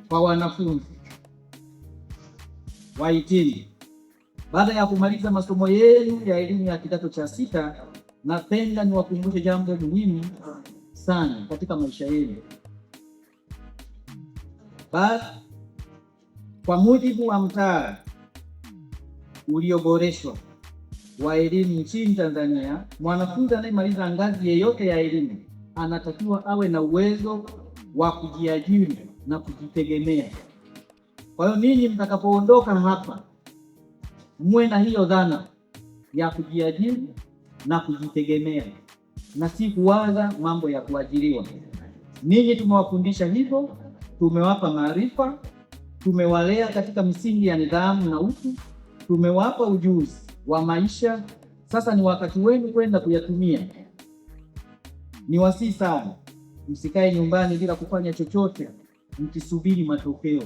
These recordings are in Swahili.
kwa wanafunzi wahitimu baada ya kumaliza masomo yenu ya elimu ya kidato cha sita, napenda niwakumbushe jambo muhimu sana katika maisha yenu. Kwa mujibu wa mtaala ulioboreshwa wa elimu nchini Tanzania, mwanafunzi anayemaliza ngazi yeyote ya elimu anatakiwa awe na uwezo wa kujiajiri na kujitegemea. Kwa hiyo ninyi mtakapoondoka hapa, muwe na hiyo dhana ya kujiajiri na kujitegemea na si kuwaza mambo ya kuajiriwa. Ninyi tumewafundisha hivyo, tumewapa maarifa, tumewalea katika misingi ya nidhamu na utu, tumewapa ujuzi wa maisha. Sasa ni wakati wenu kwenda kuyatumia. Niwasihi sana, msikae nyumbani bila kufanya chochote mkisubiri matokeo.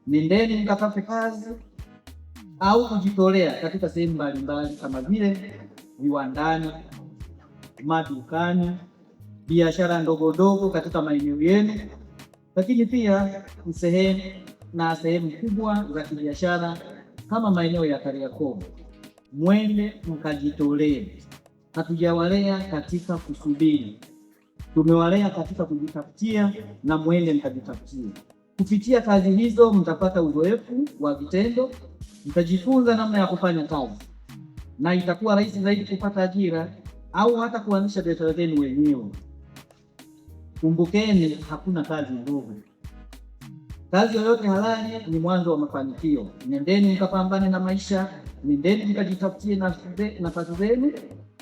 Nendeni mkatafute kazi au kujitolea katika sehemu mbalimbali kama vile viwandani, madukani, biashara ndogo ndogo katika maeneo yenu, lakini pia sehemu kubwa za kibiashara kama maeneo ya Kariakoo. Mwende mkajitolee. Hatujawalea katika kusubiri, tumewalea katika kujitafutia, na mwende mkajitafutie. Kupitia kazi hizo mtapata uzoefu wa vitendo, mtajifunza namna ya kufanya kazi, na itakuwa rahisi zaidi kupata ajira au hata kuanzisha biashara zenu wenyewe. Kumbukeni, hakuna kazi ndogo. Kazi yoyote halali ni mwanzo wa mafanikio. Nendeni mkapambane na maisha, nendeni mkajitafutie nafasi zenu,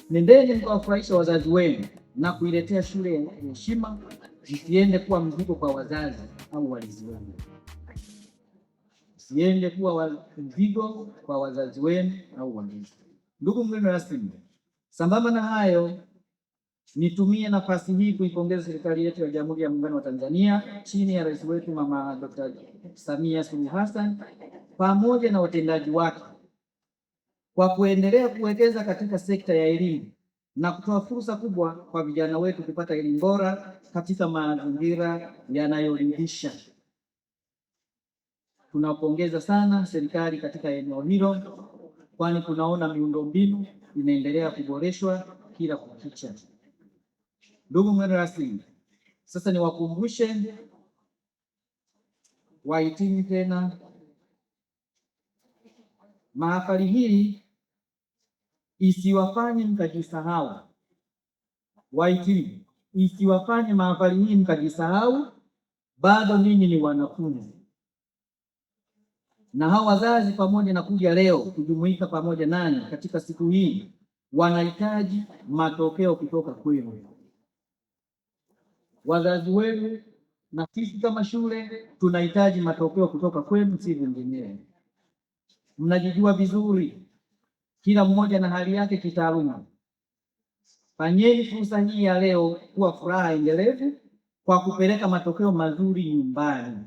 nendeni mkawafurahisha wazazi wenu na kuiletea shule ya heshima. Msiende kuwa mzigo kwa wazazi au walezi wenu. Msiende kuwa mzigo kwa wazazi wenu au walezi. Ndugu mgeni rasmi, sambamba na hayo, nitumie nafasi hii kuipongeza serikali yetu ya Jamhuri ya Muungano wa Tanzania chini ya rais wetu Mama Dr. Samia Suluhu Hassan pamoja na watendaji wake kwa kuendelea kuwekeza katika sekta ya elimu na kutoa fursa kubwa kwa vijana wetu kupata elimu bora katika mazingira yanayoridhisha. Tunapongeza sana serikali katika eneo hilo, kwani tunaona miundombinu inaendelea kuboreshwa kila kukicha. Ndugu mgeni rasmi, sasa niwakumbushe wahitimu tena, mahafali hii isiwafanye mkajisahau. Wahitimu, isiwafanye mahafali hii mkajisahau, bado ninyi ni wanafunzi. Na hao wazazi pamoja na kuja leo kujumuika pamoja nanyi katika siku hii, wanahitaji matokeo kutoka kwenu. Wazazi wenu na sisi kama shule tunahitaji matokeo kutoka kwenu, si vinginevyo. Mnajijua vizuri, kila mmoja na hali yake kitaaluma. Fanyeni fursa hii ya leo kuwa furaha endelevu kwa kupeleka matokeo mazuri nyumbani.